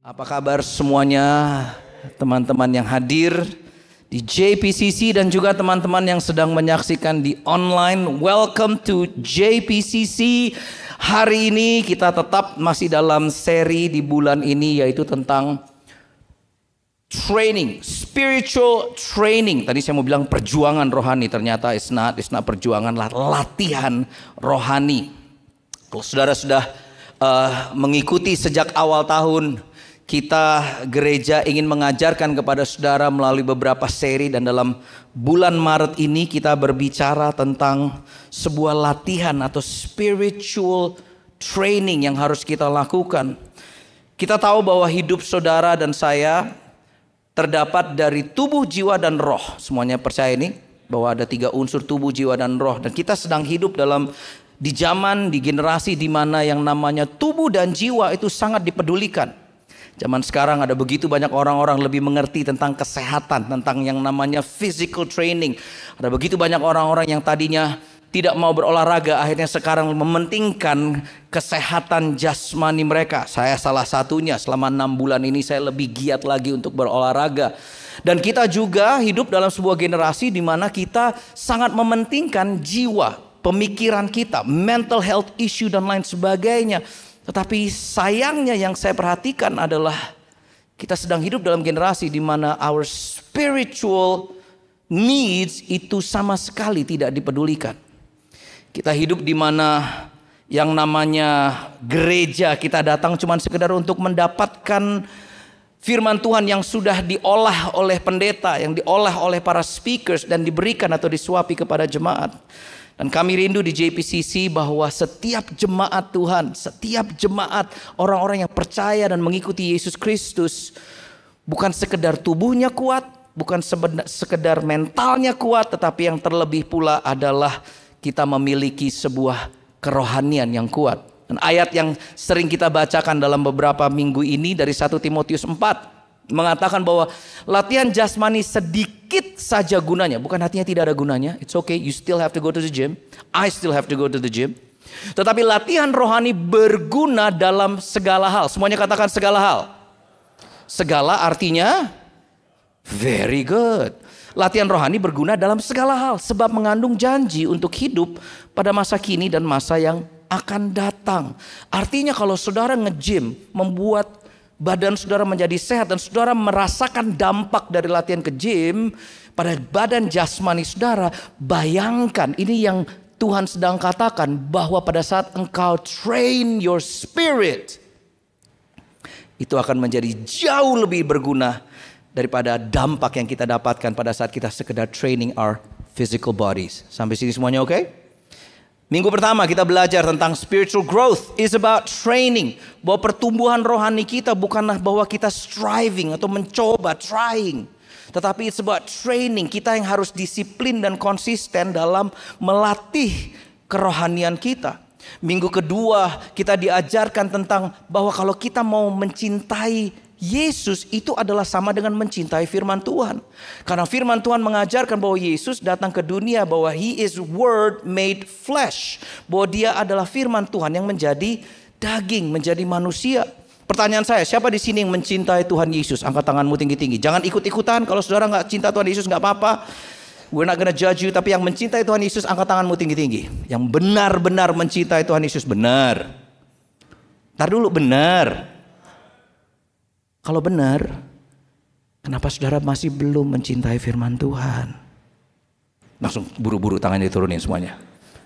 Apa kabar semuanya, teman-teman yang hadir di JPCC dan juga teman-teman yang sedang menyaksikan di online. Welcome to JPCC. Hari ini kita tetap masih dalam seri di bulan ini, yaitu tentang training, spiritual training. Tadi saya mau bilang perjuangan rohani, ternyata it's not perjuangan, latihan rohani. Kalau saudara sudah mengikuti sejak awal tahun, kita gereja ingin mengajarkan kepada saudara melalui beberapa seri, dan dalam bulan Maret ini kita berbicara tentang sebuah latihan atau spiritual training yang harus kita lakukan. Kita tahu bahwa hidup saudara dan saya terdapat dari tubuh, jiwa, dan roh. Semuanya percaya ini bahwa ada 3 unsur tubuh, jiwa, dan roh. Dan kita sedang hidup di zaman, di generasi di mana yang namanya tubuh dan jiwa itu sangat dipedulikan. Zaman sekarang ada begitu banyak orang-orang lebih mengerti tentang kesehatan, tentang yang namanya physical training. Ada begitu banyak orang-orang yang tadinya tidak mau berolahraga, akhirnya sekarang mementingkan kesehatan jasmani mereka. Saya salah satunya. Selama 6 bulan ini saya lebih giat lagi untuk berolahraga. Dan kita juga hidup dalam sebuah generasi di mana kita sangat mementingkan jiwa, pemikiran kita, mental health issue dan lain sebagainya. Tetapi sayangnya yang saya perhatikan adalah kita sedang hidup dalam generasi di mana our spiritual needs itu sama sekali tidak dipedulikan. Kita hidup di mana yang namanya gereja, kita datang cuma sekedar untuk mendapatkan firman Tuhan yang sudah diolah oleh pendeta, yang diolah oleh para speakers dan diberikan atau disuapi kepada jemaat. Dan kami rindu di JPCC bahwa setiap jemaat Tuhan, setiap jemaat orang-orang yang percaya dan mengikuti Yesus Kristus, bukan sekedar tubuhnya kuat, bukan sekedar mentalnya kuat, tetapi yang terlebih pula adalah kita memiliki sebuah kerohanian yang kuat. Dan ayat yang sering kita bacakan dalam beberapa minggu ini dari 1 Timotius 4 mengatakan bahwa latihan jasmani sedikit saja gunanya. Bukan artinya tidak ada gunanya. It's okay, you still have to go to the gym. I still have to go to the gym. Tetapi latihan rohani berguna dalam segala hal. Semuanya katakan segala hal. Segala artinya very good. Latihan rohani berguna dalam segala hal, sebab mengandung janji untuk hidup pada masa kini dan masa yang akan datang. Artinya kalau saudara nge-gym membuat badan saudara menjadi sehat dan saudara merasakan dampak dari latihan ke gym pada badan jasmani saudara, bayangkan ini yang Tuhan sedang katakan, bahwa pada saat engkau train your spirit, itu akan menjadi jauh lebih berguna daripada dampak yang kita dapatkan pada saat kita sekedar training our physical bodies. Sampai sini semuanya oke? Minggu pertama kita belajar tentang spiritual growth is about training. Bahwa pertumbuhan rohani kita bukanlah bahwa kita striving atau mencoba, trying. Tetapi it's about training. Kita yang harus disiplin dan konsisten dalam melatih kerohanian kita. Minggu kedua kita diajarkan tentang bahwa kalau kita mau mencintai Yesus, itu adalah sama dengan mencintai firman Tuhan. Karena firman Tuhan mengajarkan bahwa Yesus datang ke dunia, bahwa He is Word made flesh. Bahwa Dia adalah firman Tuhan yang menjadi daging, menjadi manusia. Pertanyaan saya, siapa di sini yang mencintai Tuhan Yesus? Angkat tanganmu tinggi-tinggi. Jangan ikut-ikutan. Kalau saudara gak cinta Tuhan Yesus gak apa-apa. We're not gonna judge you. Tapi yang mencintai Tuhan Yesus, angkat tanganmu tinggi-tinggi. Yang benar-benar mencintai Tuhan Yesus, benar. Ntar dulu, benar. Kalau benar, kenapa saudara masih belum mencintai firman Tuhan? Langsung buru-buru tangannya diturunin semuanya.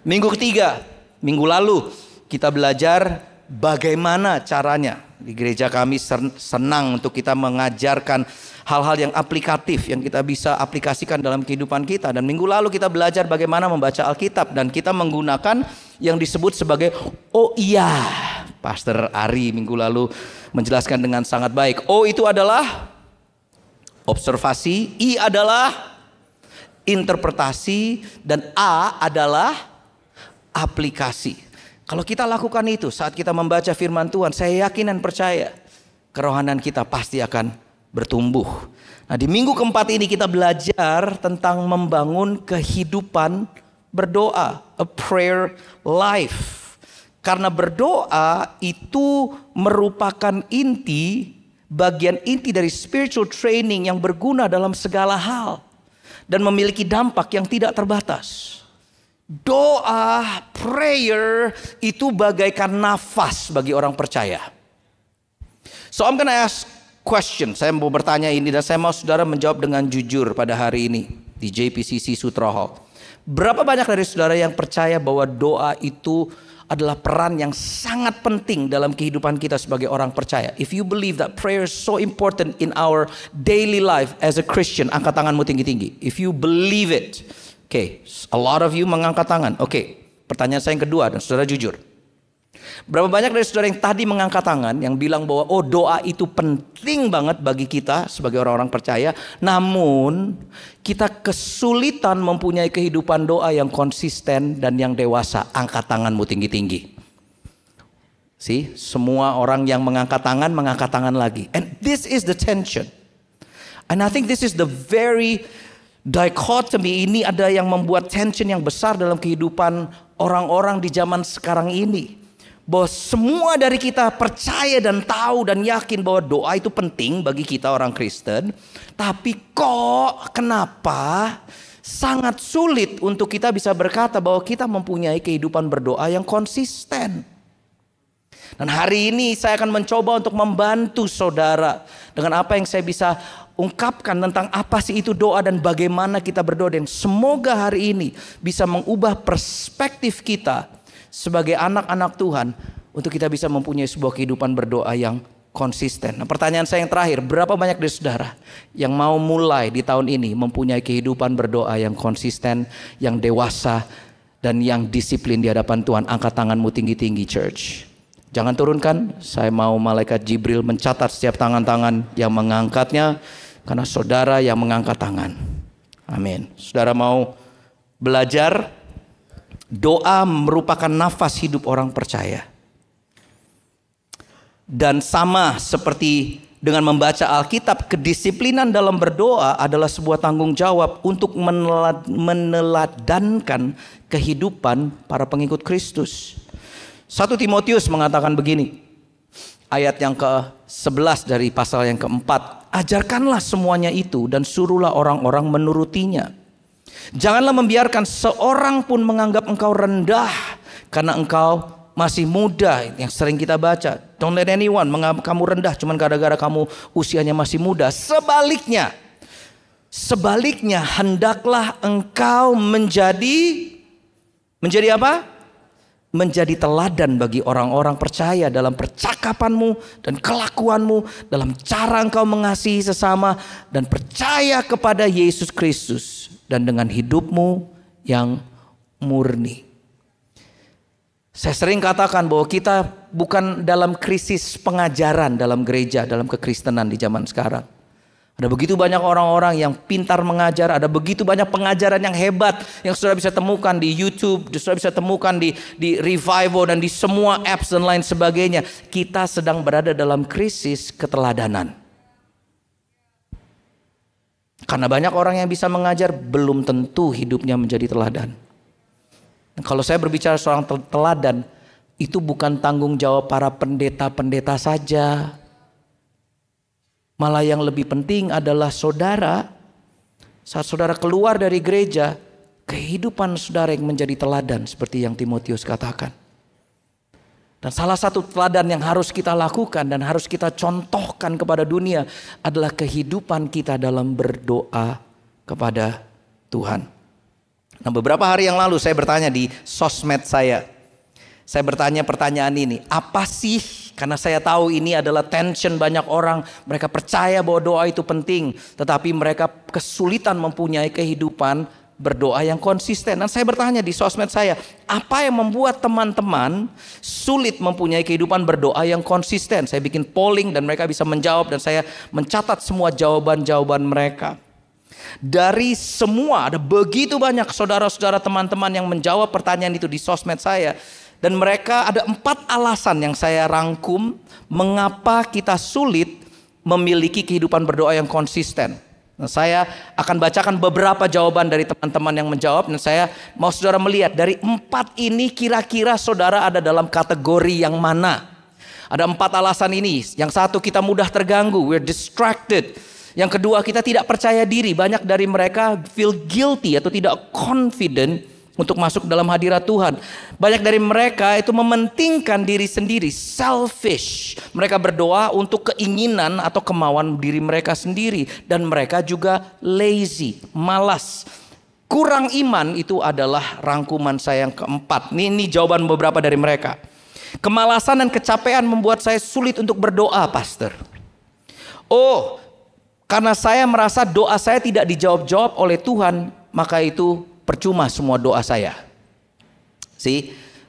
Minggu ketiga, minggu lalu kita belajar bagaimana caranya. Di gereja kami senang untuk kita mengajarkan hal-hal yang aplikatif yang kita bisa aplikasikan dalam kehidupan kita. Dan minggu lalu kita belajar bagaimana membaca Alkitab, dan kita menggunakan yang disebut sebagai Pastor Ari minggu lalu menjelaskan dengan sangat baik. O itu adalah observasi, I adalah interpretasi, dan A adalah aplikasi. Kalau kita lakukan itu saat kita membaca firman Tuhan, saya yakin dan percaya kerohanian kita pasti akan bertumbuh. Nah, di minggu keempat ini kita belajar tentang membangun kehidupan berdoa, a prayer life. Karena berdoa itu merupakan inti bagian inti dari spiritual training yang berguna dalam segala hal dan memiliki dampak yang tidak terbatas. Doa, prayer itu bagaikan nafas bagi orang percaya. So I'm gonna ask question. Saya mau bertanya ini dan saya mau saudara menjawab dengan jujur pada hari ini di JPCC Sutra Hall. Berapa banyak dari saudara yang percaya bahwa doa itu adalah peran yang sangat penting dalam kehidupan kita sebagai orang percaya? If you believe that prayer is so important in our daily life as a Christian, angkat tanganmu tinggi-tinggi. If you believe it. Okay, a lot of you mengangkat tangan. Okay, pertanyaan saya yang kedua dan saudara jujur. Berapa banyak dari saudara yang tadi mengangkat tangan yang bilang bahwa oh doa itu penting banget bagi kita sebagai orang-orang percaya, namun kita kesulitan mempunyai kehidupan doa yang konsisten dan yang dewasa? Angkat tanganmu tinggi-tinggi. Semua orang yang mengangkat tangan lagi. And this is the tension. And I think this is the very dichotomy. Ini ada yang membuat tension yang besar dalam kehidupan orang-orang di zaman sekarang ini. Bahwa semua dari kita percaya dan tahu dan yakin bahwa doa itu penting bagi kita orang Kristen. Tapi kok kenapa sangat sulit untuk kita bisa berkata bahwa kita mempunyai kehidupan berdoa yang konsisten. Dan hari ini saya akan mencoba untuk membantu saudara dengan apa yang saya bisa ungkapkan tentang apa sih itu doa dan bagaimana kita berdoa. Dan semoga hari ini bisa mengubah perspektif kita sebagai anak-anak Tuhan untuk kita bisa mempunyai sebuah kehidupan berdoa yang konsisten. Nah, pertanyaan saya yang terakhir, berapa banyak dari saudara yang mau mulai di tahun ini mempunyai kehidupan berdoa yang konsisten, yang dewasa, dan yang disiplin di hadapan Tuhan? Angkat tanganmu tinggi-tinggi, church. Jangan turunkan, saya mau malaikat Jibril mencatat setiap tangan-tangan yang mengangkatnya, karena saudara yang mengangkat tangan. Amin. Saudara mau belajar? Doa merupakan nafas hidup orang percaya. Dan sama seperti dengan membaca Alkitab, kedisiplinan dalam berdoa adalah sebuah tanggung jawab untuk meneladankan kehidupan para pengikut Kristus. 1 Timotius mengatakan begini, ayat yang ke-11 dari pasal yang ke-4. Ajarkanlah semuanya itu dan suruhlah orang-orang menurutinya. Janganlah membiarkan seorang pun menganggap engkau rendah karena engkau masih muda, yang sering kita baca. Don't let anyone menganggap kamu rendah cuma gara-gara kamu usianya masih muda. Sebaliknya hendaklah engkau menjadi apa? Menjadi teladan bagi orang-orang percaya dalam percakapanmu dan kelakuanmu, dalam cara engkau mengasihi sesama dan percaya kepada Yesus Kristus, dan dengan hidupmu yang murni. Saya sering katakan bahwa kita bukan dalam krisis pengajaran dalam gereja, dalam kekristenan di zaman sekarang. Ada begitu banyak orang-orang yang pintar mengajar, ada begitu banyak pengajaran yang hebat yang saudara bisa temukan di YouTube, saudara bisa temukan di Revival dan di semua apps dan lain sebagainya. Kita sedang berada dalam krisis keteladanan. Karena banyak orang yang bisa mengajar belum tentu hidupnya menjadi teladan. Kalau saya berbicara seorang teladan, itu bukan tanggung jawab para pendeta-pendeta saja. Malah yang lebih penting adalah saudara. Saat saudara keluar dari gereja, kehidupan saudara yang menjadi teladan seperti yang Timotius katakan. Dan salah satu teladan yang harus kita lakukan dan harus kita contohkan kepada dunia adalah kehidupan kita dalam berdoa kepada Tuhan. Nah, beberapa hari yang lalu saya bertanya di sosmed saya. Saya bertanya pertanyaan ini, apa sih? Karena saya tahu ini adalah tension banyak orang. Mereka percaya bahwa doa itu penting, tetapi mereka kesulitan mempunyai kehidupan berdoa yang konsisten. Dan saya bertanya di sosmed saya, apa yang membuat teman-teman sulit mempunyai kehidupan berdoa yang konsisten? Saya bikin polling dan mereka bisa menjawab dan saya mencatat semua jawaban-jawaban mereka. Dari semua, ada begitu banyak saudara-saudara teman-teman yang menjawab pertanyaan itu di sosmed saya. Dan mereka ada 4 alasan yang saya rangkum mengapa kita sulit memiliki kehidupan berdoa yang konsisten. Nah, saya akan bacakan beberapa jawaban dari teman-teman yang menjawab. Dan saya mau saudara melihat dari 4 ini kira-kira saudara ada dalam kategori yang mana. Ada 4 alasan ini. Yang satu, kita mudah terganggu, we're distracted. Yang kedua, kita tidak percaya diri. Banyak dari mereka feel guilty atau tidak confident untuk masuk dalam hadirat Tuhan. Banyak dari mereka itu mementingkan diri sendiri, selfish. Mereka berdoa untuk keinginan atau kemauan diri mereka sendiri. Dan mereka juga lazy, malas. Kurang iman itu adalah rangkuman saya yang keempat. Ini jawaban beberapa dari mereka. Kemalasan dan kecapean membuat saya sulit untuk berdoa, pastor. Oh, karena saya merasa doa saya tidak dijawab-jawab oleh Tuhan, maka itu percuma semua doa saya.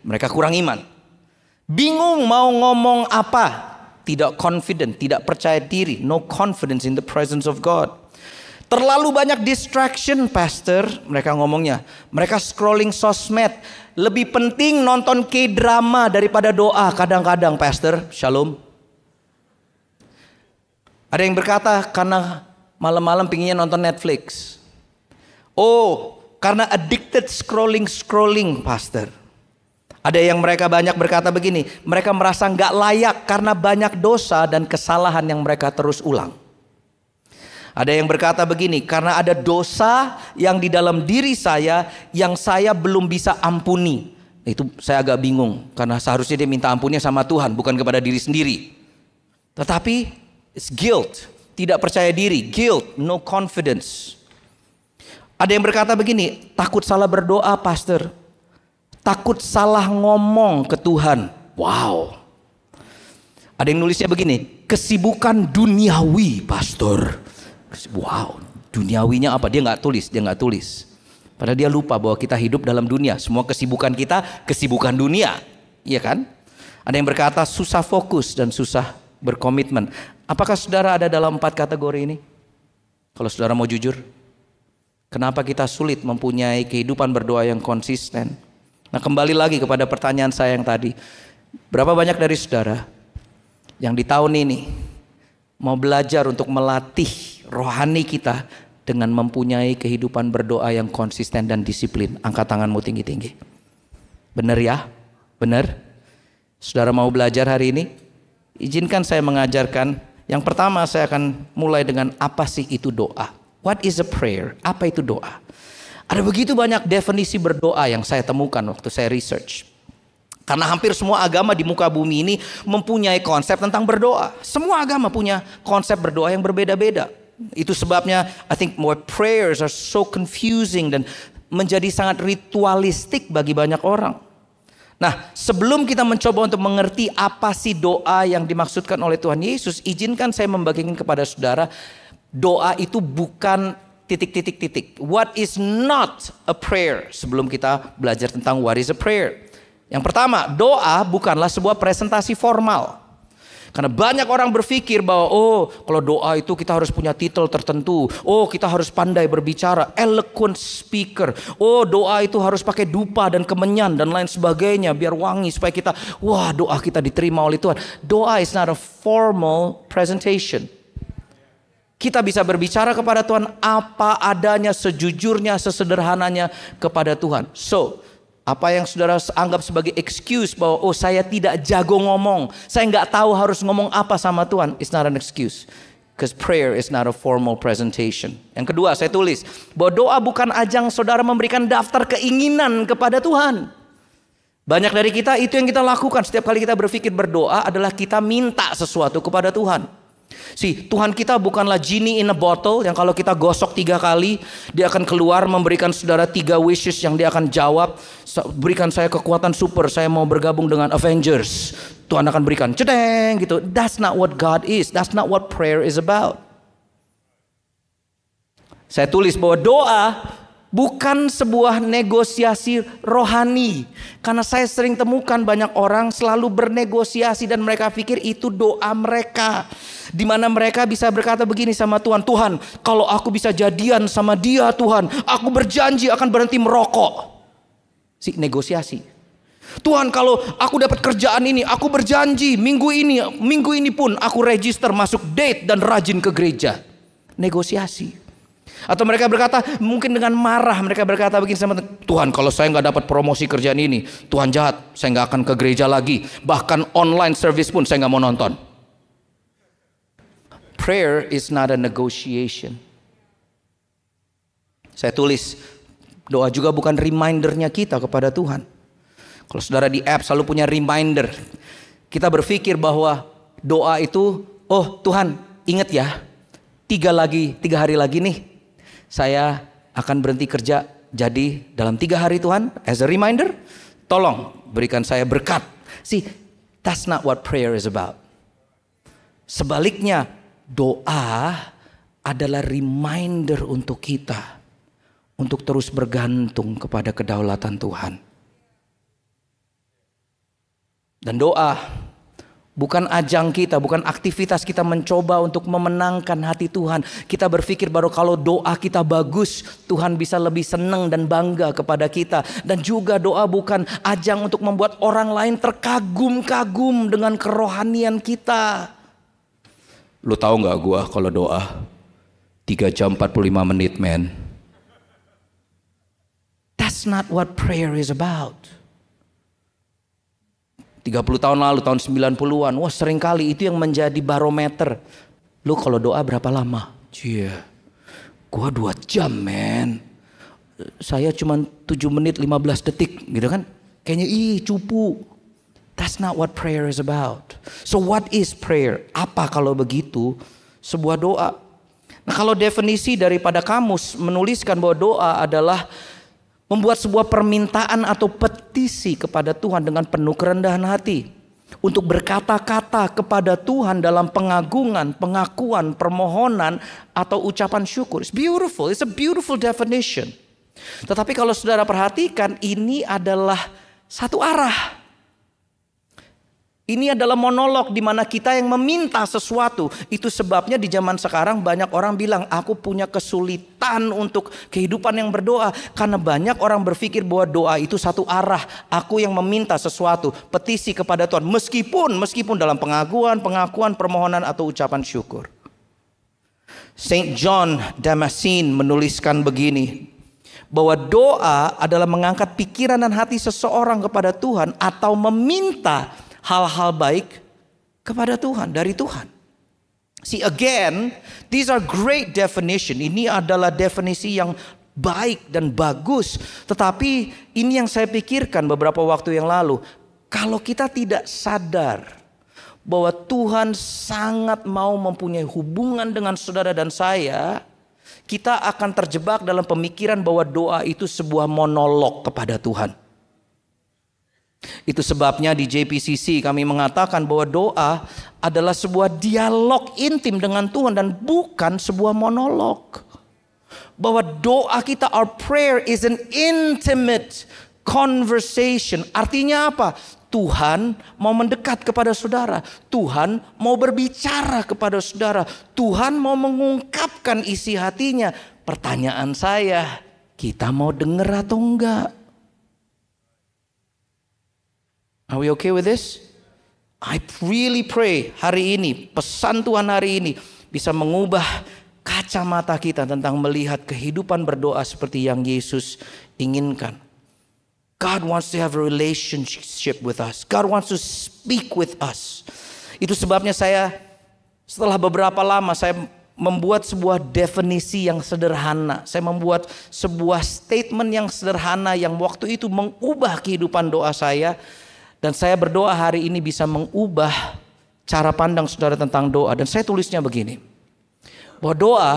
Mereka kurang iman. Bingung mau ngomong apa. Tidak confident, tidak percaya diri. No confidence in the presence of God. Terlalu banyak distraction, pastor. Mereka ngomongnya. Mereka scrolling sosmed. Lebih penting nonton K-drama daripada doa kadang-kadang, pastor. Shalom. Ada yang berkata karena malam-malam pinginnya nonton Netflix. Oh, karena addicted scrolling, pastor. Ada yang mereka banyak berkata begini, mereka merasa nggak layak karena banyak dosa dan kesalahan yang mereka terus ulang. Ada yang berkata begini, karena ada dosa yang di dalam diri saya yang saya belum bisa ampuni. Itu saya agak bingung, karena seharusnya dia minta ampunnya sama Tuhan, bukan kepada diri sendiri. Tetapi it's guilt, tidak percaya diri, guilt, no confidence. Ada yang berkata begini, takut salah berdoa, pastor. Takut salah ngomong ke Tuhan. Wow. Ada yang nulisnya begini, kesibukan duniawi, pastor. Wow, duniawinya apa? Dia nggak tulis. Padahal dia lupa bahwa kita hidup dalam dunia. Semua kesibukan kita, kesibukan dunia. Iya kan? Ada yang berkata susah fokus dan susah berkomitmen. Apakah saudara ada dalam 4 kategori ini? Kalau saudara mau jujur, kenapa kita sulit mempunyai kehidupan berdoa yang konsisten? Nah, kembali lagi kepada pertanyaan saya yang tadi. Berapa banyak dari saudara yang di tahun ini mau belajar untuk melatih rohani kita dengan mempunyai kehidupan berdoa yang konsisten dan disiplin? Angkat tanganmu tinggi-tinggi. Benar ya? Benar? Saudara mau belajar hari ini? Izinkan saya mengajarkan. Yang pertama saya akan mulai dengan apa sih itu doa. What is a prayer? Apa itu doa? Ada begitu banyak definisi berdoa yang saya temukan waktu saya research. Karena hampir semua agama di muka bumi ini mempunyai konsep tentang berdoa. Semua agama punya konsep berdoa yang berbeda-beda. Itu sebabnya I think more prayers are so confusing dan menjadi sangat ritualistik bagi banyak orang. Nah, sebelum kita mencoba untuk mengerti apa sih doa yang dimaksudkan oleh Tuhan Yesus, izinkan saya membagikan kepada saudara, doa itu bukan titik. What is not a prayer? Sebelum kita belajar tentang what is a prayer. Yang pertama, doa bukanlah sebuah presentasi formal. Karena banyak orang berpikir bahwa kalau doa itu kita harus punya titel tertentu. Kita harus pandai berbicara, eloquent speaker. Doa itu harus pakai dupa dan kemenyan dan lain sebagainya biar wangi supaya kita, doa kita diterima oleh Tuhan. Doa is not a formal presentation. Kita bisa berbicara kepada Tuhan apa adanya, sejujurnya, sesederhananya kepada Tuhan. So, apa yang saudara anggap sebagai excuse bahwa saya tidak jago ngomong, saya nggak tahu harus ngomong apa sama Tuhan, it's not an excuse. Because prayer is not a formal presentation. Yang kedua, saya tulis bahwa doa bukan ajang saudara memberikan daftar keinginan kepada Tuhan. Banyak dari kita itu yang kita lakukan setiap kali kita berpikir berdoa adalah kita minta sesuatu kepada Tuhan. Tuhan kita bukanlah genie in a bottle yang kalau kita gosok 3 kali dia akan keluar memberikan saudara 3 wishes yang dia akan jawab. Berikan saya kekuatan super, saya mau bergabung dengan Avengers. Tuhan akan berikan cedeng gitu. That's not what God is. That's not what prayer is about. Saya tulis bahwa doa bukan sebuah negosiasi rohani. Karena saya sering temukan banyak orang selalu bernegosiasi dan mereka pikir itu doa mereka. Di mana mereka bisa berkata begini sama Tuhan, Tuhan, kalau aku bisa jadian sama dia, Tuhan, aku berjanji akan berhenti merokok. Negosiasi. Tuhan, kalau aku dapat kerjaan ini, aku berjanji minggu ini pun aku register masuk date dan rajin ke gereja. Negosiasi. Atau mereka berkata, mungkin dengan marah, mereka berkata begini sama Tuhan, kalau saya nggak dapat promosi kerjaan ini, Tuhan jahat, saya nggak akan ke gereja lagi. Bahkan online service pun saya nggak mau nonton. Prayer is not a negotiation. Saya tulis, doa juga bukan remindernya kita kepada Tuhan. Kalau saudara di app selalu punya reminder, kita berpikir bahwa doa itu, oh Tuhan ingat ya, 3 hari lagi nih saya akan berhenti kerja. Jadi dalam 3 hari Tuhan, as a reminder, tolong berikan saya berkat. See, that's not what prayer is about. Sebaliknya, doa adalah reminder untuk kita untuk terus bergantung kepada kedaulatan Tuhan. Dan doa bukan ajang kita, bukan aktivitas kita mencoba untuk memenangkan hati Tuhan. Kita berpikir baru kalau doa kita bagus, Tuhan bisa lebih senang dan bangga kepada kita. Dan juga doa bukan ajang untuk membuat orang lain terkagum-kagum dengan kerohanian kita. Lu tahu gak gua kalau doa 3 jam 45 menit, man. That's not what prayer is about. 30 tahun lalu, tahun 90-an, wah seringkali itu yang menjadi barometer. Lu kalau doa berapa lama? Gua 2 jam, men. Saya cuma 7 menit 15 detik, gitu kan? Kayaknya cupu. That's not what prayer is about. So what is prayer? Apa kalau begitu sebuah doa? Nah, kalau definisi daripada kamus menuliskan bahwa doa adalah membuat sebuah permintaan atau petisi kepada Tuhan dengan penuh kerendahan hati. Untuk berkata-kata kepada Tuhan dalam pengagungan, pengakuan, permohonan, atau ucapan syukur. It's beautiful, it's a beautiful definition. Tetapi kalau saudara perhatikan, ini adalah satu arah. Ini adalah monolog di mana kita yang meminta sesuatu. Itu sebabnya di zaman sekarang banyak orang bilang, aku punya kesulitan untuk kehidupan yang berdoa. Karena banyak orang berpikir bahwa doa itu satu arah. Aku yang meminta sesuatu, petisi kepada Tuhan. Meskipun dalam pengakuan, permohonan atau ucapan syukur. Saint John Damascene menuliskan begini, bahwa doa adalah mengangkat pikiran dan hati seseorang kepada Tuhan atau meminta hal-hal baik kepada Tuhan, dari Tuhan. See again, these are great definition. Ini adalah definisi yang baik dan bagus. Tetapi ini yang saya pikirkan beberapa waktu yang lalu. Kalau kita tidak sadar bahwa Tuhan sangat mau mempunyai hubungan dengan saudara dan saya, kita akan terjebak dalam pemikiran bahwa doa itu sebuah monolog kepada Tuhan. Itu sebabnya di JPCC kami mengatakan bahwa doa adalah sebuah dialog intim dengan Tuhan dan bukan sebuah monolog. Bahwa doa kita, our prayer is an intimate conversation. Artinya apa? Tuhan mau mendekat kepada saudara. Tuhan mau berbicara kepada saudara. Tuhan mau mengungkapkan isi hatinya. Pertanyaan saya, kita mau dengar atau enggak? Are we okay with this? I really pray hari ini, pesan Tuhan hari ini bisa mengubah kacamata kita tentang melihat kehidupan berdoa seperti yang Yesus inginkan. God wants to have a relationship with us. God wants to speak with us. Itu sebabnya saya setelah beberapa lama saya membuat sebuah definisi yang sederhana. Saya membuat sebuah statement yang sederhana yang waktu itu mengubah kehidupan doa saya. Dan saya berdoa hari ini bisa mengubah cara pandang saudara tentang doa. Dan saya tulisnya begini, bahwa doa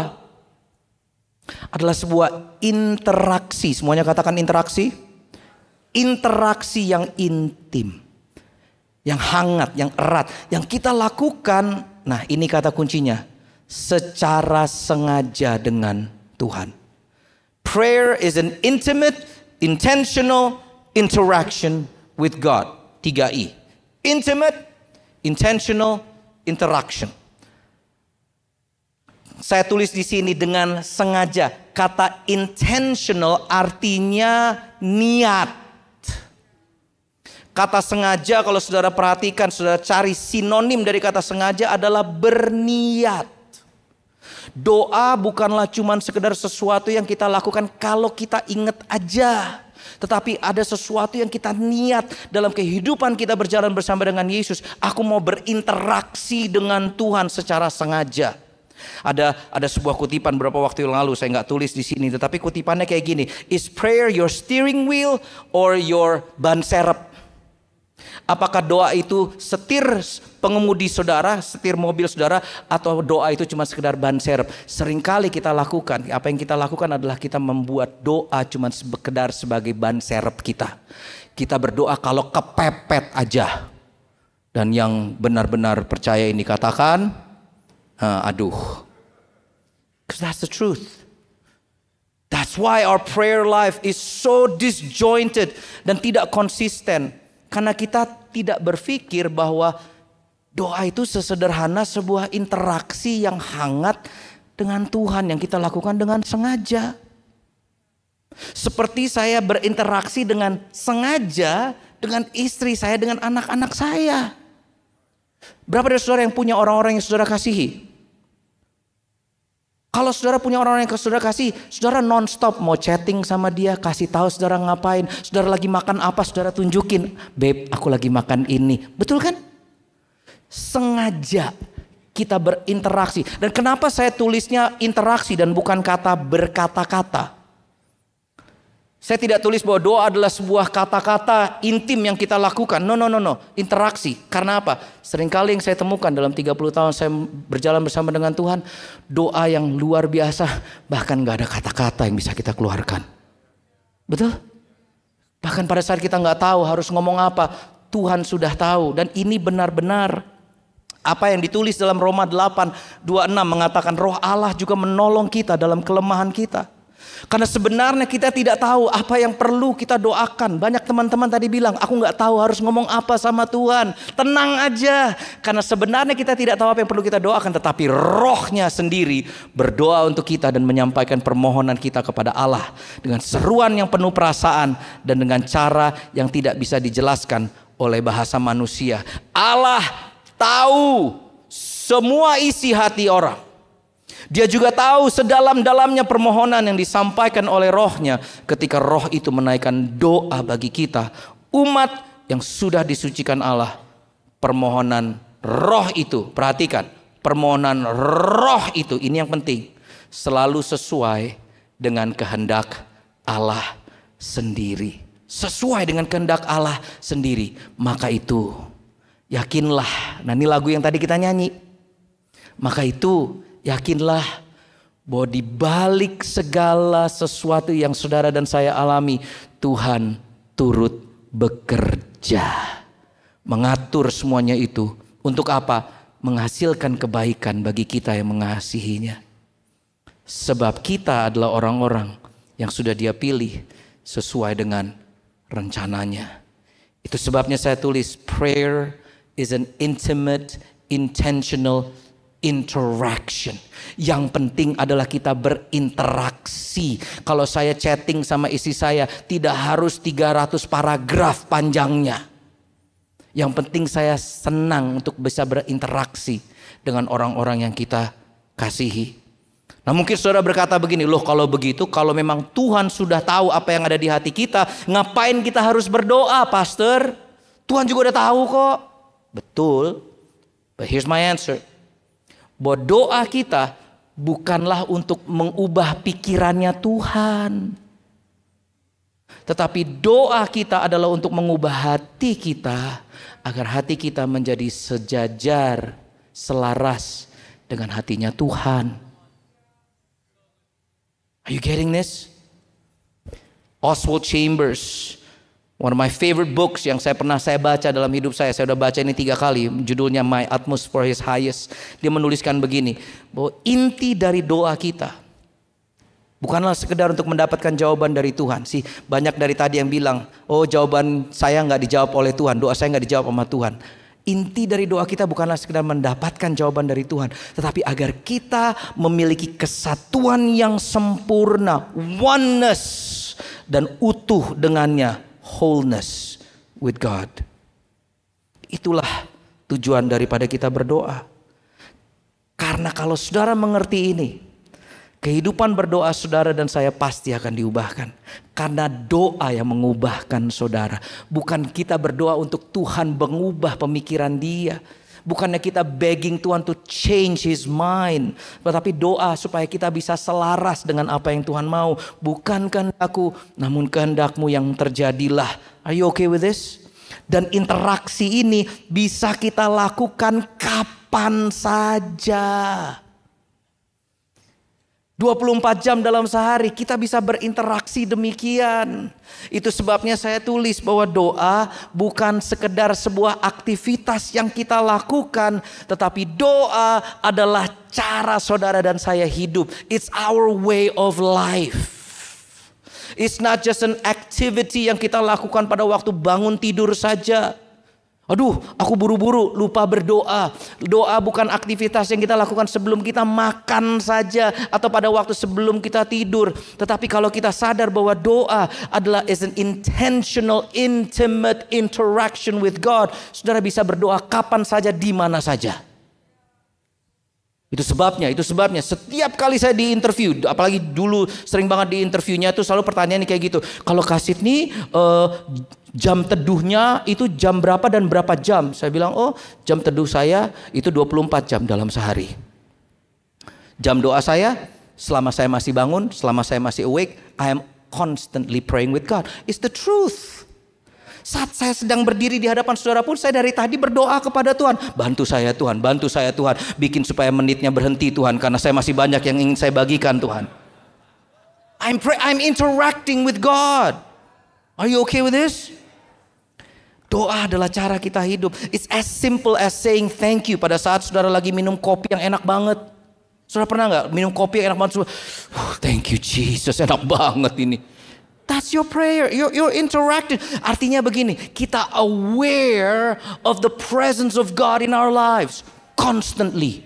adalah sebuah interaksi. Semuanya katakan interaksi. Interaksi yang intim, yang hangat, yang erat, yang kita lakukan. Nah, ini kata kuncinya, secara sengaja dengan Tuhan. Prayer is an intimate, intentional interaction with God. 3I. Intimate, intentional, interaction. Saya tulis di sini dengan sengaja. Kata intentional artinya niat. Kata sengaja kalau saudara perhatikan, saudara cari sinonim dari kata sengaja adalah berniat. Doa bukanlah cuman sekedar sesuatu yang kita lakukan kalau kita ingat aja. Tetapi ada sesuatu yang kita niat dalam kehidupan kita berjalan bersama dengan Yesus. Aku mau berinteraksi dengan Tuhan secara sengaja. Ada sebuah kutipan beberapa waktu yang lalu, saya nggak tulis di sini, tetapi kutipannya kayak gini. Is prayer your steering wheel or your ban serep? Apakah doa itu setir pengemudi saudara, setir mobil saudara, atau doa itu cuma sekedar ban serep? Seringkali kita lakukan, apa yang kita lakukan adalah kita membuat doa cuma sekedar sebagai ban serep kita. Kita berdoa kalau kepepet aja. Dan yang benar-benar percaya ini katakan, aduh. Because that's the truth. That's why our prayer life is so disjointed dan tidak konsisten. Karena kita tidak berpikir bahwa doa itu sesederhana sebuah interaksi yang hangat dengan Tuhan yang kita lakukan dengan sengaja. Seperti saya berinteraksi dengan sengaja dengan istri saya, dengan anak-anak saya. Berapa dari saudara yang punya orang-orang yang saudara kasihi? Kalau saudara punya orang-orang yang saudara kasih, saudara non-stop mau chatting sama dia, kasih tahu saudara ngapain, saudara lagi makan apa, saudara tunjukin, babe aku lagi makan ini, betul kan? Sengaja kita berinteraksi. Dan kenapa saya tulisnya interaksi dan bukan kata berkata-kata? Saya tidak tulis bahwa doa adalah sebuah kata-kata intim yang kita lakukan. No. Interaksi. Karena apa? Seringkali yang saya temukan dalam 30 tahun saya berjalan bersama dengan Tuhan. Doa yang luar biasa. Bahkan gak ada kata-kata yang bisa kita keluarkan. Betul? Bahkan pada saat kita gak tahu harus ngomong apa, Tuhan sudah tahu. Dan ini benar-benar apa yang ditulis dalam Roma 8:26 mengatakan roh Allah juga menolong kita dalam kelemahan kita. Karena sebenarnya kita tidak tahu apa yang perlu kita doakan. Banyak teman-teman tadi bilang, aku gak tahu harus ngomong apa sama Tuhan. Tenang aja. Karena sebenarnya kita tidak tahu apa yang perlu kita doakan. Tetapi rohnya sendiri berdoa untuk kita dan menyampaikan permohonan kita kepada Allah. Dengan seruan yang penuh perasaan dan dengan cara yang tidak bisa dijelaskan oleh bahasa manusia. Allah tahu semua isi hati orang. Dia juga tahu sedalam-dalamnya permohonan yang disampaikan oleh rohnya ketika roh itu menaikkan doa bagi kita. Umat yang sudah disucikan Allah. Permohonan roh itu, perhatikan. Permohonan roh itu, ini yang penting. Selalu sesuai dengan kehendak Allah sendiri. Sesuai dengan kehendak Allah sendiri. Maka itu, yakinlah. Nah ini lagu yang tadi kita nyanyi. Maka itu, yakinlah bahwa di balik segala sesuatu yang saudara dan saya alami, Tuhan turut bekerja. Mengatur semuanya itu. Untuk apa? Menghasilkan kebaikan bagi kita yang mengasihinya. Sebab kita adalah orang-orang yang sudah Dia pilih sesuai dengan rencananya. Itu sebabnya saya tulis, prayer is an intimate, intentional interaction. Yang penting adalah kita berinteraksi. Kalau saya chatting sama istri saya, tidak harus 300 paragraf panjangnya. Yang penting saya senang untuk bisa berinteraksi dengan orang-orang yang kita kasihi. Nah mungkin saudara berkata begini, loh kalau begitu, kalau memang Tuhan sudah tahu apa yang ada di hati kita, ngapain kita harus berdoa, pastor? Tuhan juga udah tahu kok. Betul. But here's my answer. Bahwa doa kita bukanlah untuk mengubah pikirannya Tuhan. Tetapi doa kita adalah untuk mengubah hati kita. Agar hati kita menjadi sejajar, selaras dengan hatinya Tuhan. Are you getting this? Oswald Chambers, one of my favorite books yang saya baca dalam hidup saya. Saya sudah baca ini 3 kali. Judulnya My Utmost for His Highest. Dia menuliskan begini, bahwa inti dari doa kita bukanlah sekedar untuk mendapatkan jawaban dari Tuhan. Sih banyak dari tadi yang bilang, oh jawaban saya nggak dijawab oleh Tuhan, doa saya nggak dijawab sama Tuhan. Inti dari doa kita bukanlah sekedar mendapatkan jawaban dari Tuhan, tetapi agar kita memiliki kesatuan yang sempurna, oneness, dan utuh dengannya, wholeness with God. Itulah tujuan daripada kita berdoa. Karena kalau saudara mengerti ini, kehidupan berdoa saudara dan saya pasti akan diubahkan. Karena doa yang mengubahkan saudara. Bukan kita berdoa untuk Tuhan mengubah pemikiran dia. Bukannya kita begging Tuhan to change his mind. Tetapi doa supaya kita bisa selaras dengan apa yang Tuhan mau. Bukan kehendakku, namun kehendakmu yang terjadilah. Are you okay with this? Dan interaksi ini bisa kita lakukan kapan saja. 24 jam dalam sehari kita bisa berinteraksi demikian. Itu sebabnya saya tulis bahwa doa bukan sekedar sebuah aktivitas yang kita lakukan. Tetapi doa adalah cara saudara dan saya hidup. It's our way of life. It's not just an activity yang kita lakukan pada waktu bangun tidur saja. Aduh, aku buru-buru lupa berdoa. Doa bukan aktivitas yang kita lakukan sebelum kita makan saja atau pada waktu sebelum kita tidur. Tetapi kalau kita sadar bahwa doa adalah is an intentional, intimate interaction with God, saudara bisa berdoa kapan saja, di mana saja. Itu sebabnya setiap kali saya di interview, apalagi dulu sering banget di interviewnya itu selalu pertanyaannya kayak gitu. Kalau Kasit nih jam teduhnya itu jam berapa dan berapa jam? Saya bilang, oh jam teduh saya itu 24 jam dalam sehari. Jam doa saya selama saya masih bangun, selama saya masih awake, I am constantly praying with God. It's the truth. Saat saya sedang berdiri di hadapan saudara pun, saya dari tadi berdoa kepada Tuhan. Bantu saya Tuhan, bantu saya Tuhan. Bikin supaya menitnya berhenti Tuhan, karena saya masih banyak yang ingin saya bagikan Tuhan. I'm interacting with God. Are you okay with this? Doa adalah cara kita hidup. It's as simple as saying thank you pada saat saudara lagi minum kopi yang enak banget. Saudara pernah nggak minum kopi yang enak banget? Thank you Jesus, enak banget ini. That's your prayer. You're interacting. Artinya begini, kita aware of the presence of God in our lives constantly.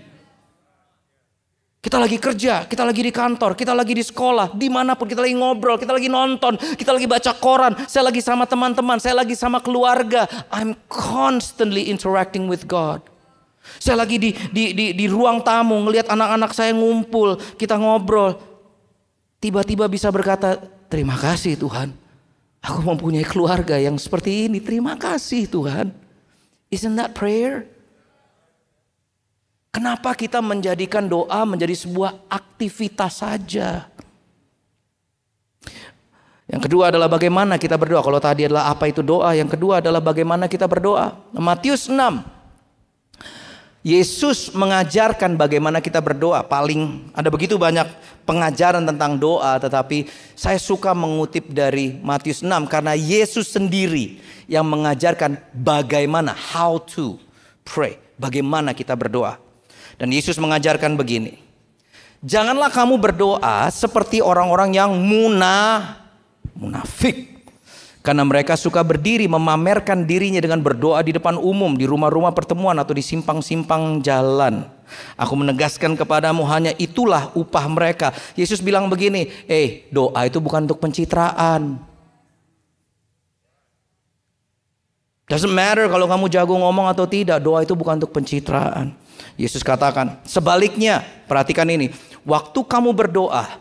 Kita lagi kerja, kita lagi di kantor, kita lagi di sekolah, dimanapun kita lagi ngobrol, kita lagi nonton, kita lagi baca koran, saya lagi sama teman-teman, saya lagi sama keluarga. I'm constantly interacting with God. Saya lagi di ruang tamu ngelihat anak-anak saya ngumpul, kita ngobrol. Tiba-tiba bisa berkata, terima kasih Tuhan, aku mempunyai keluarga yang seperti ini. Terima kasih Tuhan. Isn't that prayer? Kenapa kita menjadikan doa menjadi sebuah aktivitas saja? Yang kedua adalah bagaimana kita berdoa. Kalau tadi adalah apa itu doa, yang kedua adalah bagaimana kita berdoa. Matius 6. Yesus mengajarkan bagaimana kita berdoa. Ada begitu banyak pengajaran tentang doa, tetapi saya suka mengutip dari Matius 6 karena Yesus sendiri yang mengajarkan bagaimana, how to pray, bagaimana kita berdoa. Dan Yesus mengajarkan begini. Janganlah kamu berdoa seperti orang-orang yang munafik. Karena mereka suka berdiri memamerkan dirinya dengan berdoa di depan umum, di rumah-rumah pertemuan atau di simpang-simpang jalan. Aku menegaskan kepadamu, hanya itulah upah mereka. Yesus bilang begini, doa itu bukan untuk pencitraan. Doesn't matter kalau kamu jago ngomong atau tidak, doa itu bukan untuk pencitraan. Yesus katakan, sebaliknya, perhatikan ini. Waktu kamu berdoa,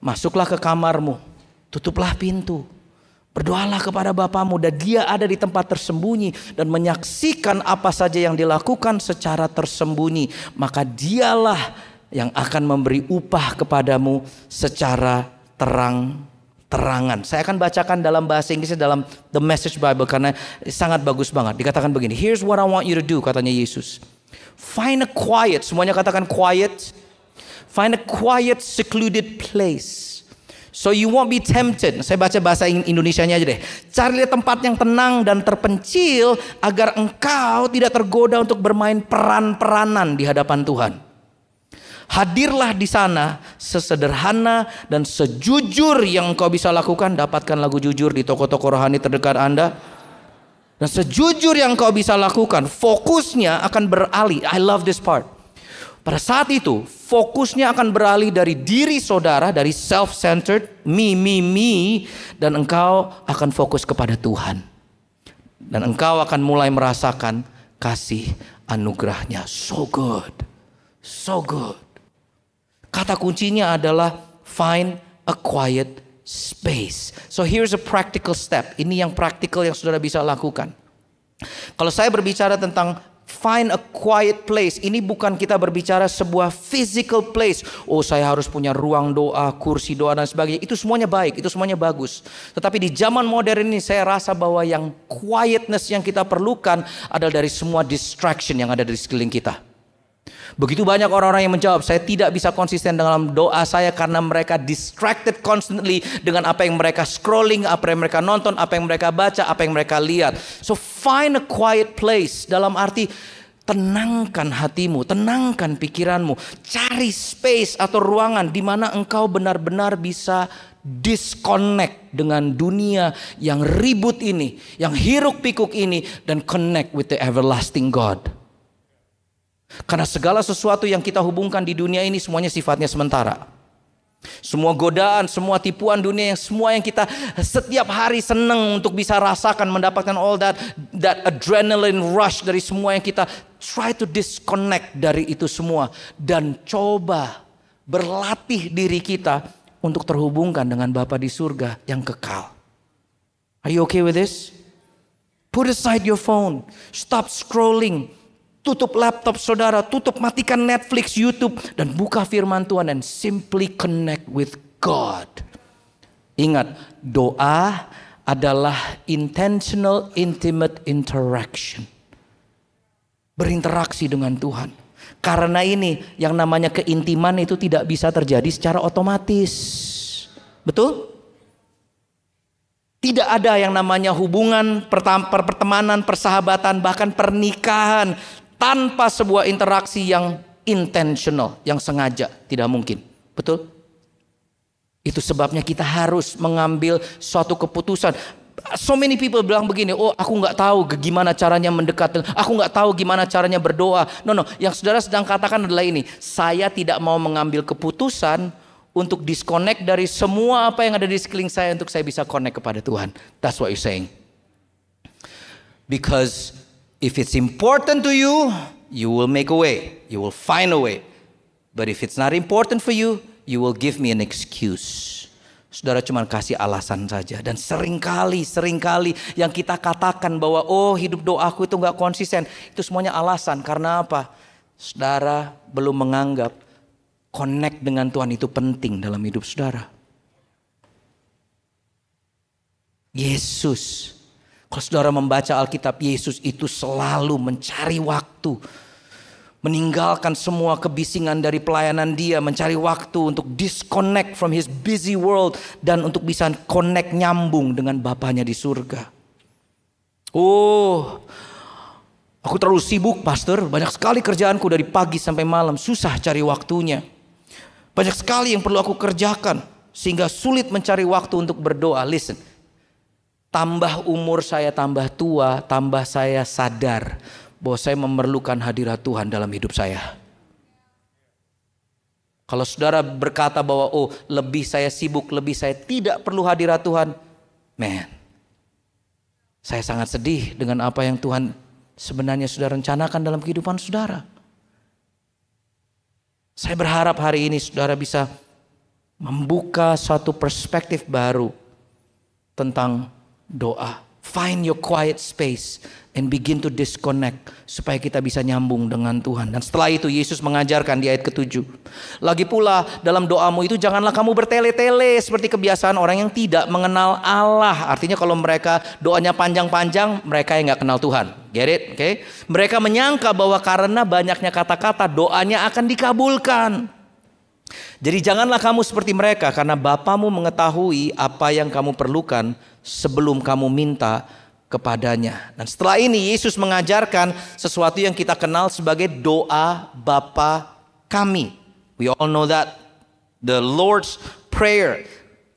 masuklah ke kamarmu, tutuplah pintu. Berdoalah kepada Bapamu dan Dia ada di tempat tersembunyi dan menyaksikan apa saja yang dilakukan secara tersembunyi. Maka Dialah yang akan memberi upah kepadamu secara terang-terangan. Saya akan bacakan dalam bahasa Inggrisnya dalam The Message Bible karena sangat bagus banget. Dikatakan begini, here's what I want you to do, katanya Yesus. Find a quiet, semuanya katakan quiet. Find a quiet, secluded place. So you won't be tempted. Saya baca bahasa Indonesianya aja deh. Carilah tempat yang tenang dan terpencil agar engkau tidak tergoda untuk bermain peran-peranan di hadapan Tuhan. Hadirlah di sana sesederhana dan sejujur yang engkau bisa lakukan. Dapatkan lagu jujur di toko-toko rohani terdekat Anda. Dan sejujur yang engkau bisa lakukan, fokusnya akan beralih. I love this part. Pada saat itu, fokusnya akan beralih dari diri saudara, dari self-centered, me, dan engkau akan fokus kepada Tuhan. Dan engkau akan mulai merasakan kasih anugerahnya. So good, So good. Kata kuncinya adalah find a quiet space. So here's a practical step. Ini yang praktikal yang saudara bisa lakukan. Kalau saya berbicara tentang find a quiet place, ini bukan kita berbicara sebuah physical place. Oh, saya harus punya ruang doa, kursi doa dan sebagainya. Itu semuanya baik, itu semuanya bagus. Tetapi di zaman modern ini saya rasa bahwa yang quietness yang kita perlukan adalah dari semua distraction yang ada di sekeliling kita. Begitu banyak orang-orang yang menjawab, saya tidak bisa konsisten dalam doa saya karena mereka distracted constantly dengan apa yang mereka scrolling, apa yang mereka nonton, apa yang mereka baca, apa yang mereka lihat. So find a quiet place, dalam arti tenangkan hatimu, tenangkan pikiranmu, cari space atau ruangan di mana engkau benar-benar bisa disconnect dengan dunia yang ribut ini, yang hiruk pikuk ini, dan connect with the everlasting God. Karena segala sesuatu yang kita hubungkan di dunia ini semuanya sifatnya sementara. Semua godaan, semua tipuan dunia, semua yang kita setiap hari senang untuk bisa rasakan, mendapatkan all that adrenaline rush dari semua yang kita try to disconnect dari itu semua. Dan coba berlatih diri kita untuk terhubungkan dengan Bapa di surga yang kekal. Are you okay with this? Put aside your phone. Stop scrolling. Tutup laptop saudara, matikan Netflix, YouTube, dan buka firman Tuhan dan simply connect with God. Ingat, doa adalah intentional, intimate interaction. Berinteraksi dengan Tuhan. Karena ini yang namanya keintiman itu tidak bisa terjadi secara otomatis. Betul? Tidak ada yang namanya hubungan, pertemanan, persahabatan, bahkan pernikahan tanpa sebuah interaksi yang intentional, yang sengaja. Tidak mungkin. Betul? Itu sebabnya kita harus mengambil suatu keputusan. So many people bilang begini, oh aku gak tahu gimana caranya mendekat, aku gak tahu gimana caranya berdoa. No, yang saudara sedang katakan adalah ini, saya tidak mau mengambil keputusan untuk disconnect dari semua apa yang ada di sekeliling saya untuk saya bisa connect kepada Tuhan. That's what you're saying. Because if it's important to you, you will make a way. You will find a way. But if it's not important for you, you will give me an excuse. Saudara cuma kasih alasan saja. Dan seringkali yang kita katakan bahwa oh hidup doaku itu gak konsisten. Itu semuanya alasan. Karena apa? Saudara belum menganggap connect dengan Tuhan itu penting dalam hidup saudara. Yesus. Kalau saudara membaca Alkitab, Yesus itu selalu mencari waktu. Meninggalkan semua kebisingan dari pelayanan dia. Mencari waktu untuk disconnect from his busy world. Dan untuk bisa connect, nyambung dengan Bapanya di surga. Oh, aku terlalu sibuk pastor. Banyak sekali kerjaanku dari pagi sampai malam. Susah cari waktunya. Banyak sekali yang perlu aku kerjakan. Sehingga sulit mencari waktu untuk berdoa. Listen. Tambah umur saya tambah tua, tambah saya sadar bahwa saya memerlukan hadirat Tuhan dalam hidup saya. Kalau saudara berkata bahwa oh lebih saya sibuk, lebih saya tidak perlu hadirat Tuhan. Man, saya sangat sedih dengan apa yang Tuhan sebenarnya sudah rencanakan dalam kehidupan saudara. Saya berharap hari ini saudara bisa membuka suatu perspektif baru tentang doa. Find your quiet space and begin to disconnect supaya kita bisa nyambung dengan Tuhan. Dan setelah itu Yesus mengajarkan di ayat ke-7. Lagi pula dalam doamu itu janganlah kamu bertele-tele seperti kebiasaan orang yang tidak mengenal Allah. Artinya kalau mereka doanya panjang-panjang, mereka yang gak kenal Tuhan. Get it? Okay? Mereka menyangka bahwa karena banyaknya kata-kata doanya akan dikabulkan. Jadi janganlah kamu seperti mereka, karena Bapamu mengetahui apa yang kamu perlukan sebelum kamu minta kepadanya. Dan setelah ini Yesus mengajarkan sesuatu yang kita kenal sebagai doa Bapa kami. We all know that, the Lord's Prayer.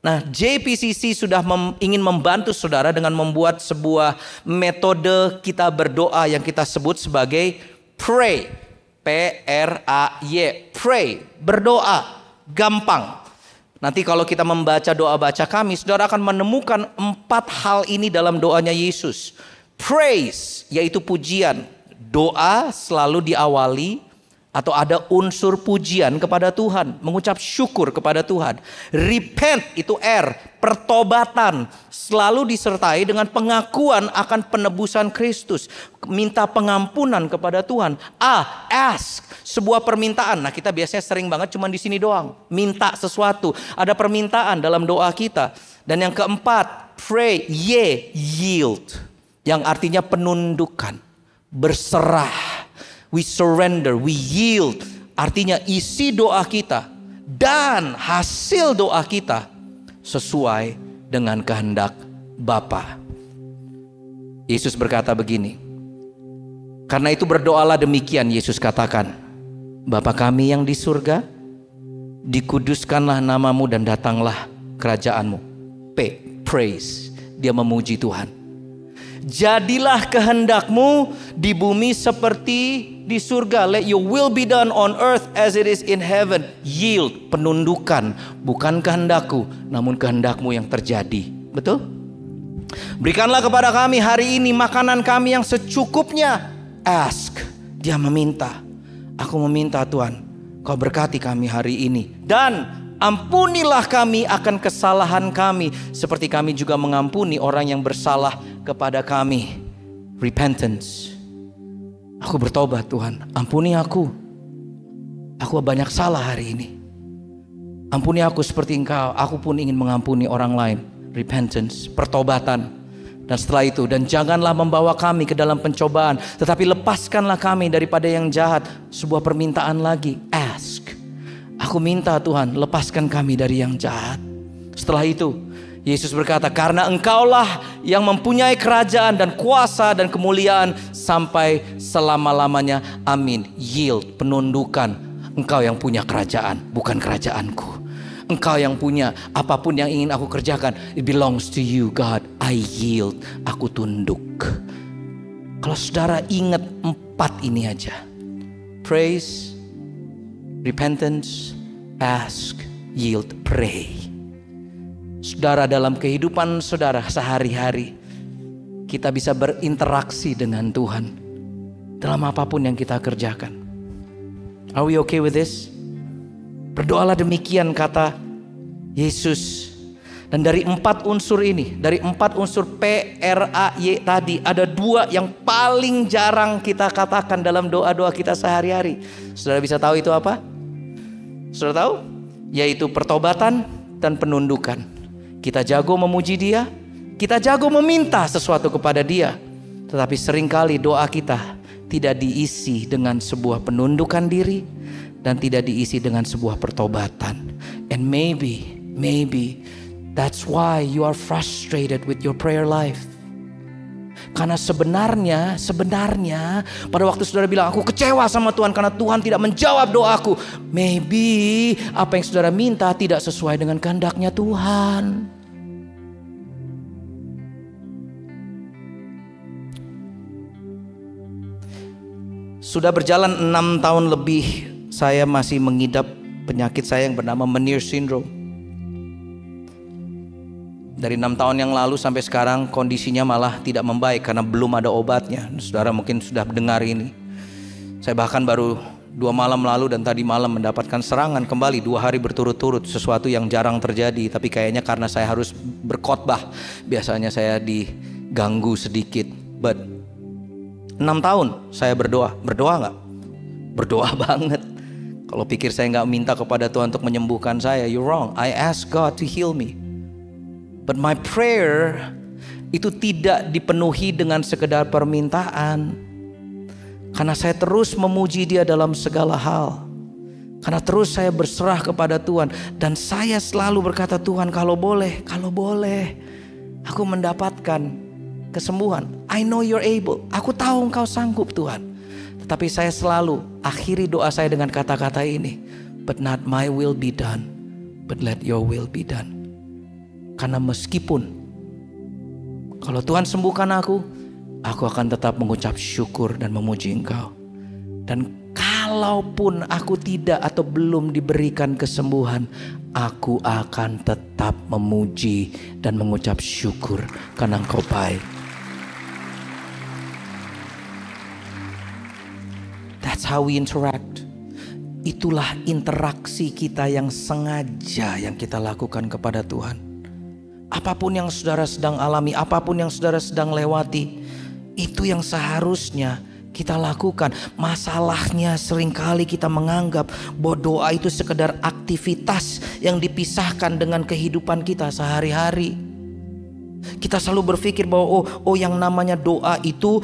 Nah, JPCC sudah ingin membantu saudara dengan membuat sebuah metode kita berdoa yang kita sebut sebagai pray. P-R-A-Y, pray, berdoa, gampang. Nanti kalau kita membaca doa baca kami, saudara akan menemukan 4 hal ini dalam doanya Yesus. Praise, yaitu pujian. Doa selalu diawali atau ada unsur pujian kepada Tuhan, mengucap syukur kepada Tuhan. Repent itu R, pertobatan, selalu disertai dengan pengakuan akan penebusan Kristus, minta pengampunan kepada Tuhan. A, ask, sebuah permintaan. Nah, kita biasanya sering banget cuma di sini doang, minta sesuatu. Ada permintaan dalam doa kita. Dan yang keempat, pray, yield, yang artinya penundukan, berserah. We surrender, we yield. Artinya isi doa kita dan hasil doa kita sesuai dengan kehendak Bapa. Yesus berkata begini. Karena itu berdoalah demikian, Yesus katakan. Bapa kami yang di surga, dikuduskanlah namamu dan datanglah kerajaanmu. Praise. Dia memuji Tuhan. Jadilah kehendakmu di bumi seperti di surga. Let your will be done on earth as it is in heaven. Yield, penundukan. Bukan kehendakku, namun kehendakmu yang terjadi. Betul? Berikanlah kepada kami hari ini makanan kami yang secukupnya. Ask, dia meminta. Aku meminta Tuhan, kau berkati kami hari ini. Dan ampunilah kami akan kesalahan kami, seperti kami juga mengampuni orang yang bersalah kepada kami. Repentance. Aku bertobat Tuhan, ampuni aku. Aku banyak salah hari ini. Ampuni aku seperti Engkau, aku pun ingin mengampuni orang lain. Repentance, pertobatan. Dan setelah itu, dan janganlah membawa kami ke dalam pencobaan, tetapi lepaskanlah kami daripada yang jahat. Sebuah permintaan lagi, ask. Aku minta Tuhan, lepaskan kami dari yang jahat. Setelah itu, Yesus berkata, karena Engkaulah yang mempunyai kerajaan dan kuasa dan kemuliaan sampai selama-lamanya. Amin. Yield, penundukan. Engkau yang punya kerajaan, bukan kerajaanku. Engkau yang punya apapun yang ingin aku kerjakan. It belongs to you, God. I yield. Aku tunduk. Kalau saudara ingat 4 ini aja. Praise, repentance, ask, yield, pray. Saudara, dalam kehidupan saudara sehari-hari, kita bisa berinteraksi dengan Tuhan dalam apapun yang kita kerjakan. Are we okay with this? Berdoalah demikian kata Yesus. Dan dari 4 unsur ini, dari 4 unsur PRAY tadi, ada 2 yang paling jarang kita katakan dalam doa-doa kita sehari-hari. Saudara bisa tahu itu apa? Saudara tahu? Yaitu pertobatan dan penundukan. Kita jago memuji Dia, kita jago meminta sesuatu kepada Dia, tetapi seringkali doa kita tidak diisi dengan sebuah penundukan diri dan tidak diisi dengan sebuah pertobatan. And maybe that's why you are frustrated with your prayer life. Karena sebenarnya pada waktu saudara bilang aku kecewa sama Tuhan karena Tuhan tidak menjawab doaku, maybe apa yang saudara minta tidak sesuai dengan kehendaknya Tuhan. Sudah berjalan 6 tahun lebih saya masih mengidap penyakit saya yang bernama Meniere Syndrome. Dari 6 tahun yang lalu sampai sekarang kondisinya malah tidak membaik karena belum ada obatnya. Saudara mungkin sudah dengar ini. Saya bahkan baru 2 malam lalu dan tadi malam mendapatkan serangan kembali 2 hari berturut-turut. Sesuatu yang jarang terjadi, tapi kayaknya karena saya harus berkhotbah, biasanya saya diganggu sedikit. But 6 tahun saya berdoa gak? Berdoa banget. Kalau pikir saya gak minta kepada Tuhan untuk menyembuhkan saya, you're wrong. I ask God to heal me. But my prayer itu tidak dipenuhi dengan sekedar permintaan. Karena saya terus memuji Dia dalam segala hal. Karena terus saya berserah kepada Tuhan. Dan saya selalu berkata, Tuhan kalau boleh aku mendapatkan kesembuhan. I know you're able. Aku tahu Engkau sanggup Tuhan. Tetapi saya selalu akhiri doa saya dengan kata-kata ini. But not my will be done, but let your will be done. Karena meskipun kalau Tuhan sembuhkan aku akan tetap mengucap syukur dan memuji Engkau. Dan kalaupun aku tidak atau belum diberikan kesembuhan, aku akan tetap memuji dan mengucap syukur karena Engkau baik. That's how we interact. Itulah interaksi kita yang sengaja yang kita lakukan kepada Tuhan. Apapun yang saudara sedang alami, apapun yang saudara sedang lewati, itu yang seharusnya kita lakukan. Masalahnya seringkali kita menganggap bahwa doa itu sekedar aktivitas yang dipisahkan dengan kehidupan kita sehari-hari. Kita selalu berpikir bahwa yang namanya doa itu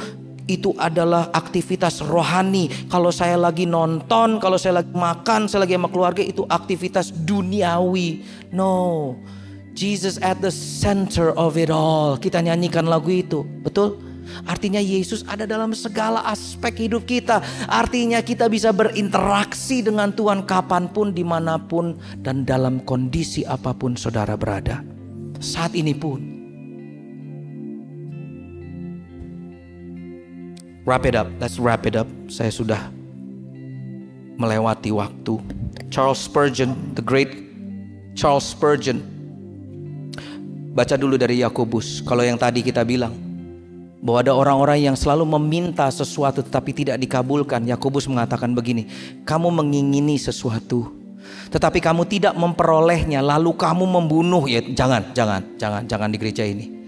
adalah aktivitas rohani. Kalau saya lagi nonton, kalau saya lagi makan, saya lagi sama keluarga, itu aktivitas duniawi. No, Jesus at the center of it all. Kita nyanyikan lagu itu, betul? Artinya Yesus ada dalam segala aspek hidup kita. Artinya kita bisa berinteraksi dengan Tuhan kapanpun, dimanapun, dan dalam kondisi apapun saudara berada. Saat ini pun. Wrap it up, let's wrap it up. Saya sudah melewati waktu. Charles Spurgeon, the great Charles Spurgeon. Baca dulu dari Yakobus. Kalau yang tadi kita bilang bahwa ada orang-orang yang selalu meminta sesuatu tetapi tidak dikabulkan. Yakobus mengatakan begini, kamu mengingini sesuatu tetapi kamu tidak memperolehnya, lalu kamu membunuh. Ya jangan di gereja ini.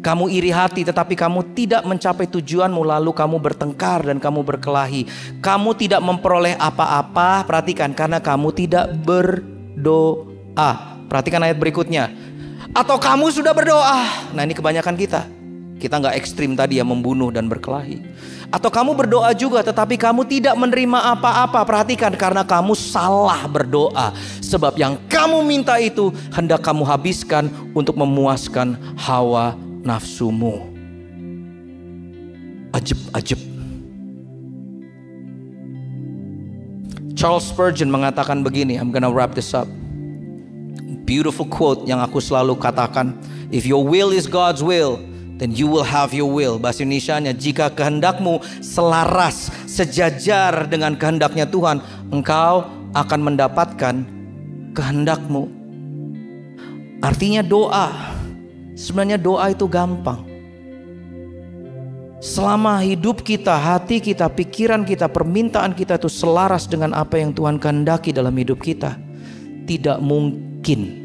Kamu iri hati tetapi kamu tidak mencapai tujuanmu, lalu kamu bertengkar dan kamu berkelahi. Kamu tidak memperoleh apa-apa, perhatikan, karena kamu tidak berdoa. Perhatikan ayat berikutnya. Atau kamu sudah berdoa. Nah, ini kebanyakan kita nggak ekstrim tadi ya, membunuh dan berkelahi. Atau kamu berdoa juga tetapi kamu tidak menerima apa-apa. Perhatikan, karena kamu salah berdoa. Sebab yang kamu minta itu hendak kamu habiskan untuk memuaskan hawa nafsumu. Ajib. Charles Spurgeon mengatakan begini, I'm gonna wrap this up. Beautiful quote yang aku selalu katakan, if your will is God's will, then you will have your will. Bahasa Indonesianya, jika kehendakmu selaras, sejajar dengan kehendaknya Tuhan, engkau akan mendapatkan kehendakmu. Artinya sebenarnya doa itu gampang. Selama hidup kita, hati kita, pikiran kita, permintaan kita itu selaras dengan apa yang Tuhan kehendaki dalam hidup kita, tidak mungkin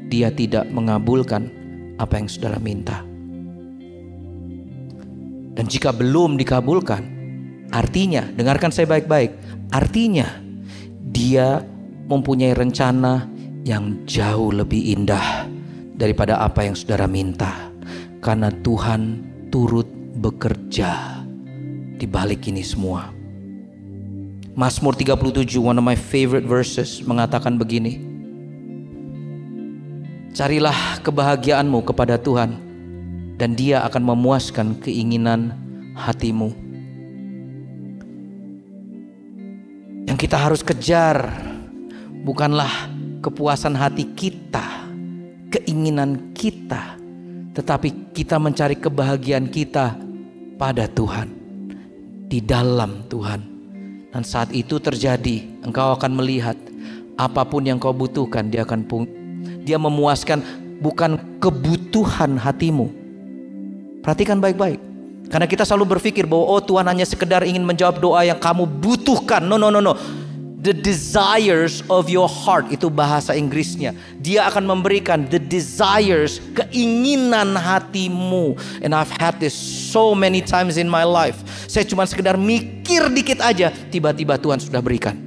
Dia tidak mengabulkan apa yang saudara minta. Dan jika belum dikabulkan, artinya, dengarkan saya baik-baik, artinya Dia mempunyai rencana yang jauh lebih indah daripada apa yang saudara minta. Karena Tuhan turut bekerja di balik ini semua. Mazmur 37, one of my favorite verses, mengatakan begini, carilah kebahagiaanmu kepada Tuhan, dan Dia akan memuaskan keinginan hatimu. Yang kita harus kejar bukanlah kepuasan hati kita, keinginan kita, tetapi kita mencari kebahagiaan kita pada Tuhan, di dalam Tuhan. Dan saat itu terjadi, engkau akan melihat apapun yang kau butuhkan, Dia memuaskan bukan kebutuhan hatimu. Perhatikan baik-baik. Karena kita selalu berpikir bahwa Tuhan hanya sekedar ingin menjawab doa yang kamu butuhkan. No. The desires of your heart, itu bahasa Inggrisnya. Dia akan memberikan the desires, keinginan hatimu. And I've had this so many times in my life. Saya cuma sekedar mikir dikit aja, tiba-tiba Tuhan sudah berikan.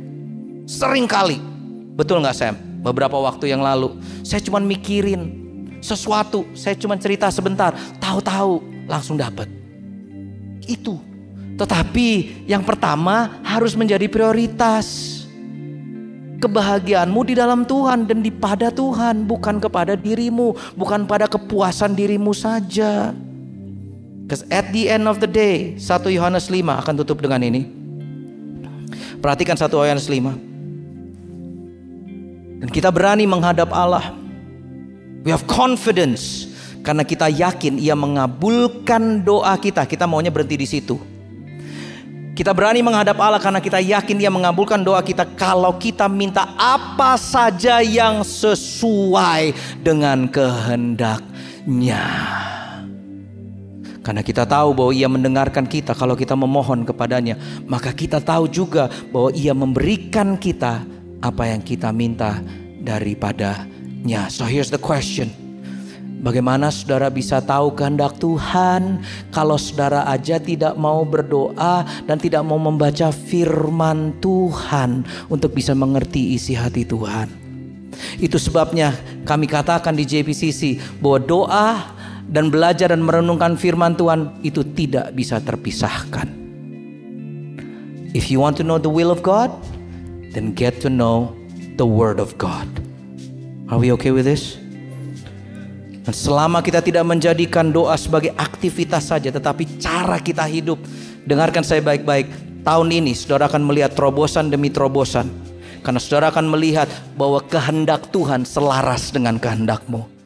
Sering kali. Betul gak Sam? Beberapa waktu yang lalu saya cuma mikirin sesuatu, saya cuma cerita sebentar, tahu-tahu langsung dapat. Itu. Tetapi yang pertama harus menjadi prioritas. Kebahagiaanmu di dalam Tuhan dan di pada Tuhan, bukan kepada dirimu, bukan pada kepuasan dirimu saja. Because at the end of the day, 1 Yohanes 5, akan tutup dengan ini. Perhatikan 1 Yohanes 5. Dan kita berani menghadap Allah. We have confidence karena kita yakin Ia mengabulkan doa kita. Kita maunya berhenti di situ. Kita berani menghadap Allah karena kita yakin Dia mengabulkan doa kita kalau kita minta apa saja yang sesuai dengan kehendak-Nya. Karena kita tahu bahwa Ia mendengarkan kita kalau kita memohon kepadanya. Maka kita tahu juga bahwa Ia memberikan kita apa yang kita minta daripadanya. So here's the question. Bagaimana saudara bisa tahu kehendak Tuhan kalau saudara aja tidak mau berdoa dan tidak mau membaca firman Tuhan untuk bisa mengerti isi hati Tuhan? Itu sebabnya kami katakan di JPCC bahwa doa dan belajar dan merenungkan firman Tuhan itu tidak bisa terpisahkan. If you want to know the will of God, then get to know the Word of God. Are we okay with this? Dan selama kita tidak menjadikan doa sebagai aktivitas saja, tetapi cara kita hidup. Dengarkan saya baik-baik. Tahun ini saudara akan melihat terobosan demi terobosan. Karena saudara akan melihat bahwa kehendak Tuhan selaras dengan kehendakmu.